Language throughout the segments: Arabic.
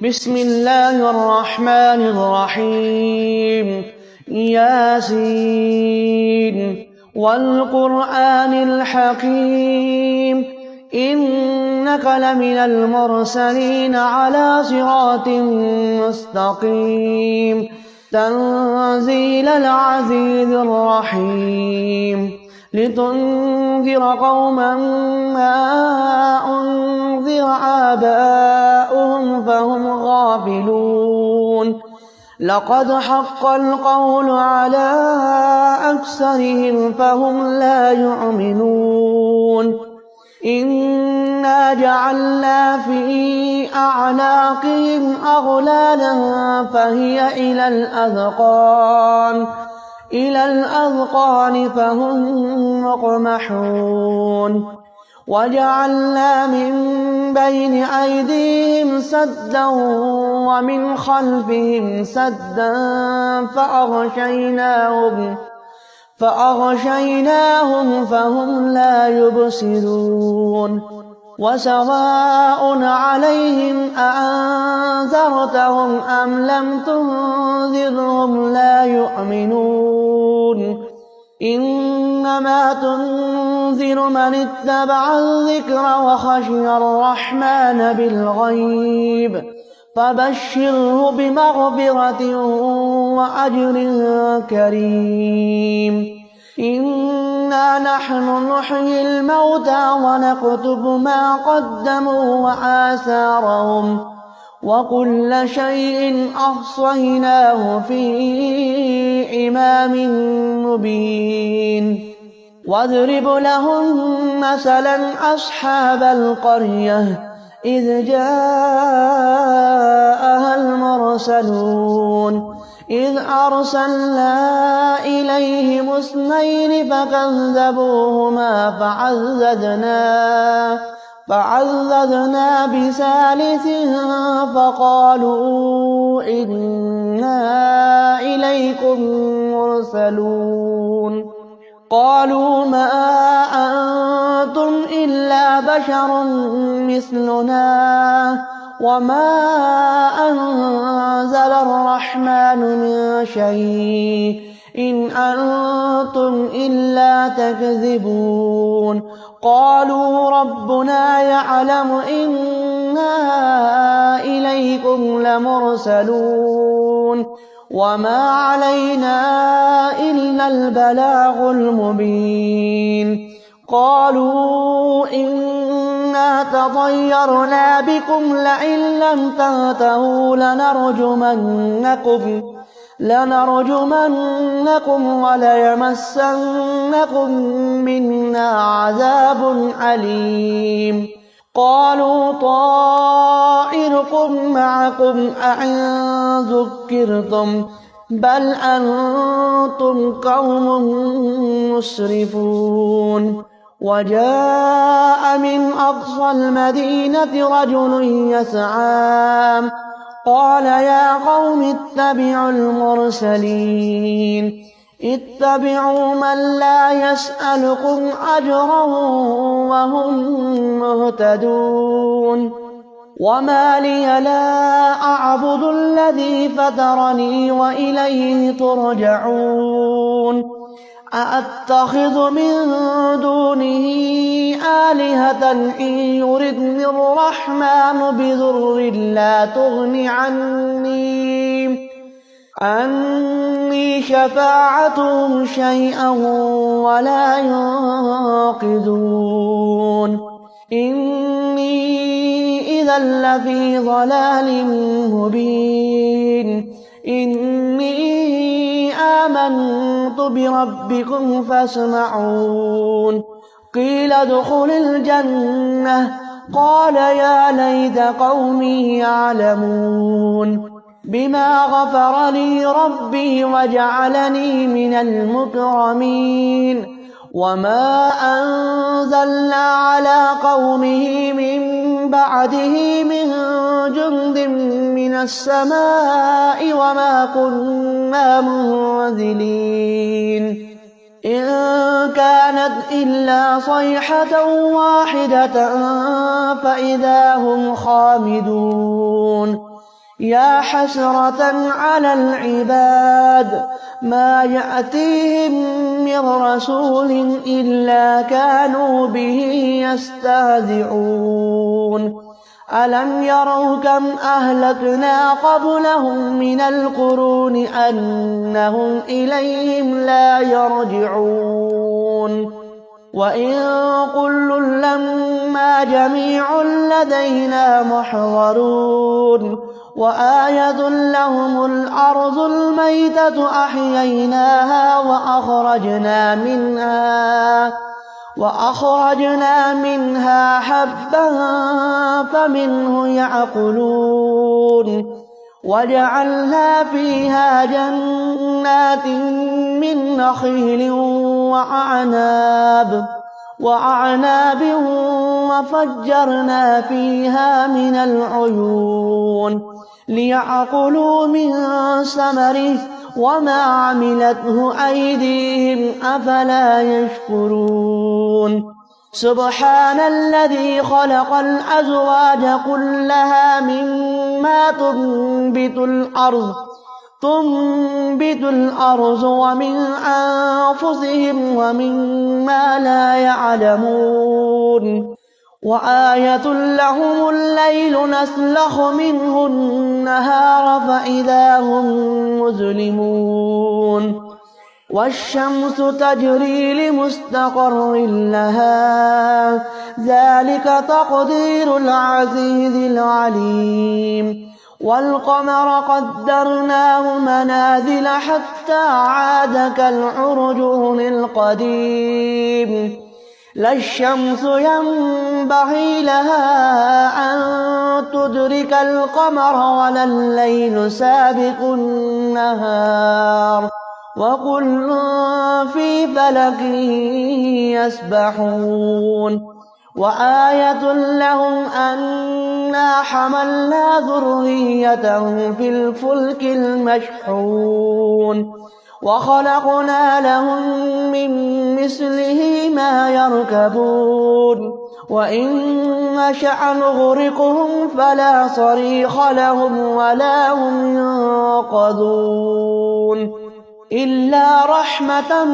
بسم الله الرحمن الرحيم. ياسين والقرآن الحكيم إنك لمن المرسلين على صراط مستقيم تنزيل العزيز الرحيم لتنذر قوما ما أنذر آباؤهم فهم غافلون لقد حق القول على أكثرهم فهم لا يؤمنون إنا جعلنا في أعناقهم أغلالا فهي إلى الأذقان فهم مقمحون وجعلنا من بين أيديهم سدا ومن خلفهم سدا فأغشيناهم فهم لا يبصرون وسواء عليهم أأنذرتهم أم لم تنذرهم لا يؤمنون إنما تنذر من اتبع الذكر وخشي الرحمن بالغيب فبشره بمغفرة وأجر كريم إنا نحن نحيي الموتى ونكتب ما قدموا وآثارهم وكل شيء أحصيناه في إمام مبين واضرب لهم مثلا أصحاب القرية إذ جاءها المرسلون إذ أرسلنا إليهم 2 فكذبوهما فعززنا بثالث فقالوا إنا إليكم مرسلون قالوا ما أنتم إلا بشر مثلنا وما أنزل الرحمن من شيء إن أنتم إلا تكذبون قالوا ربنا يعلم إنا إليكم لمرسلون وما علينا إلا البلاغ المبين قالوا إنا تطيرنا بكم لئن لم تنتهوا لنرجمنكم وليمسنكم منا عذاب أليم قالوا طائركم معكم أئن ذكرتم بل أنتم قوم مسرفون وجاء من أقصى المدينة رجل يسعى قال يا قوم اتبعوا المرسلين اتبعوا من لا يسألكم أجرا وهم مهتدون وما لي لا أعبد الذي فطرني وإليه ترجعون أأتخذ من دونه آلهة إن يردني الرحمن بضر لا تغن عني شفاعتهم شيئا ولا ينقذون إني إذا لفي ضلال مبين إني آمنت بربكم فاسمعون قيل ادخل الجنة قال يا ليت قومي يعلمون بما غفر لي ربي وجعلني من المكرمين وما أنزلنا على قومه من بعده من جند من السماء وما كنا منزلين إن كانت إلا صيحة واحدة فإذا هم خامدون يا حسرة على العباد ما يأتيهم من رسول إلا كانوا به يستهزئون ألم يروا كم أهلكنا قبلهم من القرون أنهم إليهم لا يرجعون وإن كل لما جميع لدينا محضرون وآية لهم الأرض الميتة أحييناها وأخرجنا منها حبا فمنه يأكلون وجعلنا فيها جنات من نخيل وأعناب وفجرنا فيها من العيون ليأكلوا من ثمره وما عملته أيديهم أفلا يشكرون سبحان الذي خلق الأزواج كلها مما تنبت الأرض ومن أنفسهم ومما لا يعلمون وآية لهم الليل نسلخ منه النهار فإذا هم مظلمون والشمس تجري لمستقر لها ذلك تقدير العزيز العليم والقمر قدرناه منازل حتى عاد كالعرجون القديم لا الشمس ينبغي لها أن تدرك القمر ولا الليل سابق النهار وكل في فلك يسبحون وآية لهم أنا حملنا ذريتهم في الفلك المشحون وخلقنا لهم من مثله ما يركبون وإن نشأ نغرقهم فلا صريخ لهم ولا هم ينقذون إلا رحمة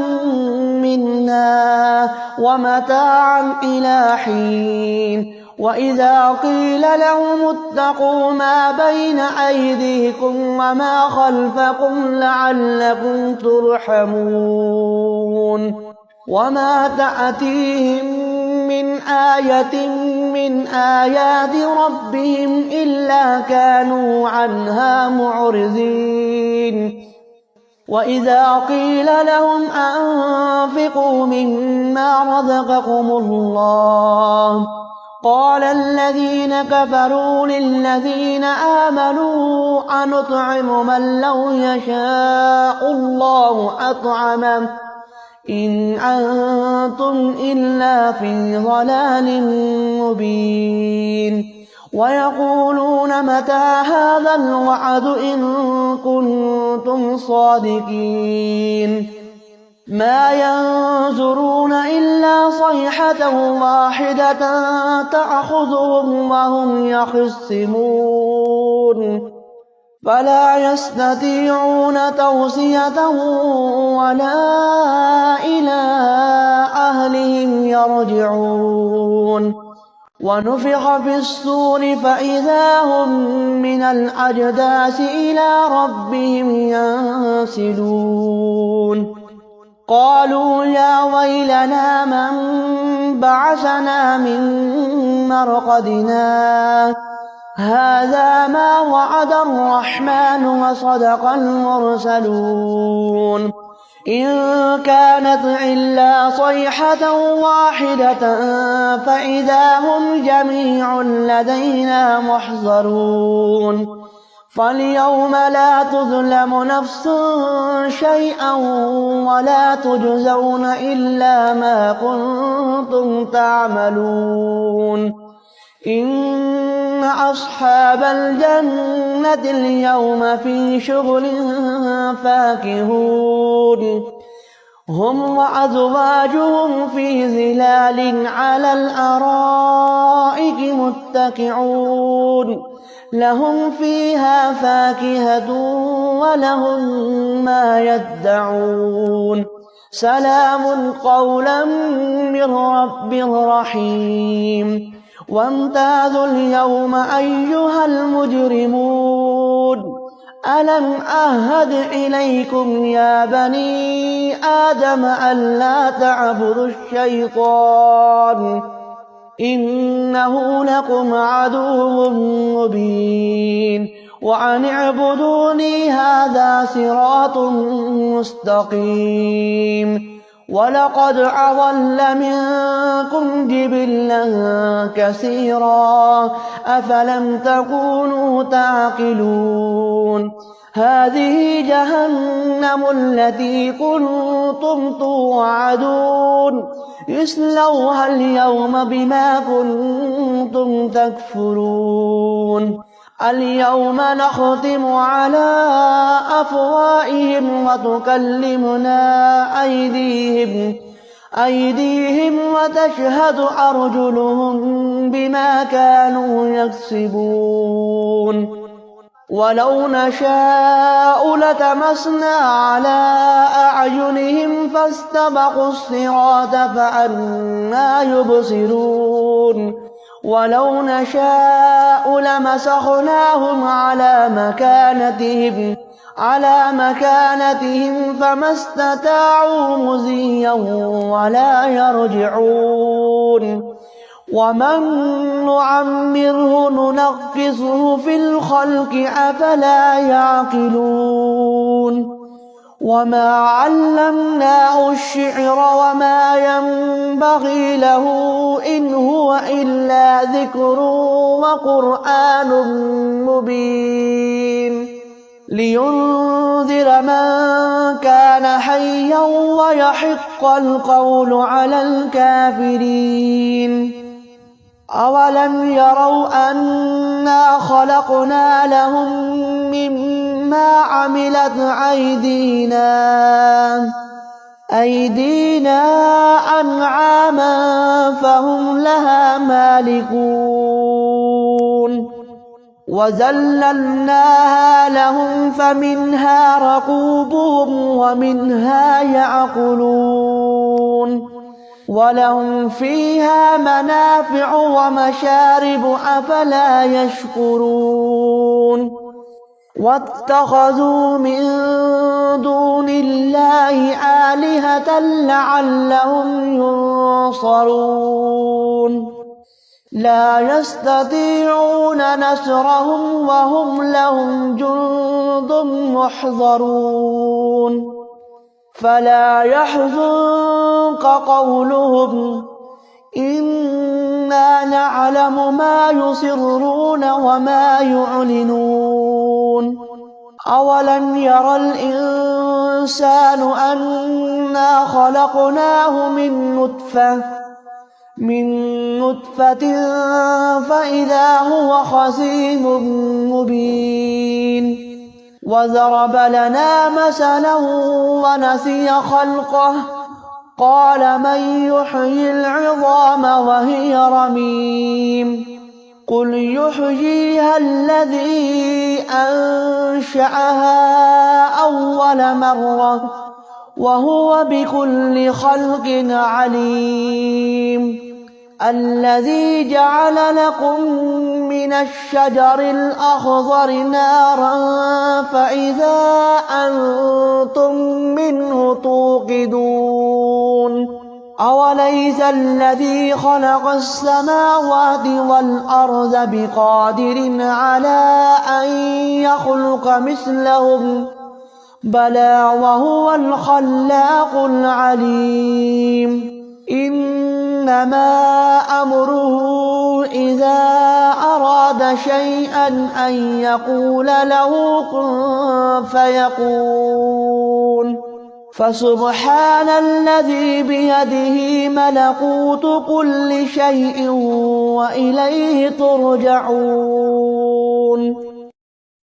منا ومتاعا إلى حين وإذا قيل لهم اتقوا ما بين أيديكم وما خلفكم لعلكم ترحمون وما تأتيهم من آية من آيات ربهم إلا كانوا عنها معرضين وإذا قيل لهم أنفقوا مما رزقكم الله قال الذين كفروا للذين آمنوا أنطعم من لو يشاء الله أطعمه إن أنتم إلا في ضلال مبين ويقولون متى هذا الوعد إن كنتم صادقين ما ينظرون إلا صيحة واحدة تأخذهم وهم يخصمون فلا يستطيعون توصية ولا إلى أهلهم يرجعون ونفخ في الصور فإذا هم من الأجداث إلى ربهم ينسلون قالوا يا ويلنا من بعثنا من مرقدنا هذا ما وعد الرحمن وصدق المرسلون إن كانت إلا صيحة واحدة فإذا هم جميع لدينا محضرون فاليوم لا تظلم نفس شيئا ولا تجزون إلا ما كنتم تعملون إن أصحاب الجنة اليوم في شغل فاكهون هم وأزواجهم في ظلال على الأرائك متكئون لهم فيها فاكهة ولهم ما يدعون سلام قولا من رب رحيم وامتازوا اليوم أيها المجرمون ألم أعهد إليكم يا بني آدم ألا تعبدوا الشيطان إنه لكم عدو مبين وأن اعبدوني هذا صراط مستقيم ولقد أضل منكم جبلا كثيرا أفلم تكونوا تعقلون هذه جهنم التي كنتم توعدون اصلوها اليوم بما كنتم تكفرون اليوم نختم على أفواههم وتكلمنا أيديهم وتشهد أرجلهم بما كانوا يكسبون ولو نشاء لتمسنا على أعينهم فاستبقوا الصراط فأنى يبصرون ولو نشاء لمسخناهم على مكانتهم فما استطاعوا مضيا ولا يرجعون ومن نعمره ننقصه في الخلق أفلا يعقلون وما علمناه الشعر وما ينبغي له إن هو إلا ذكر وقرآن مبين لينذر من كان حيا ويحق القول على الكافرين أولم يروا أنا خلقنا لهم مما عملت أيدينا أنعاما فهم لها مالكون وذللناها لهم فمنها ركوبهم ومنها يأكلون ولهم فيها منافع ومشارب أفلا يشكرون واتخذوا من دون الله آلهة لعلهم ينصرون لا يستطيعون نصرهم وهم لهم جند محضرون فلا يحزنك قولهم إنا نعلم ما يسرون وما يعلنون أولم ير الإنسان أنا خلقناه من نطفة فإذا هو خصيم مبين وضرب لنا مثلا ونسي خلقه قال من يحيي العظام وهي رميم قل يحييها الذي أنشأها أول مرة وهو بكل خلق عليم الذي جعل لكم من الشجر الأخضر نارا فإذا أنتم منه توقدون أوليس الذي خلق السماوات والأرض بقادر على أن يخلق مثلهم بلى وهو الخلاق العليم إنما أمره إذا أراد شيئا أن يقول له كن فيكون فسبحان الذي بيده ملكوت كل شيء وإليه ترجعون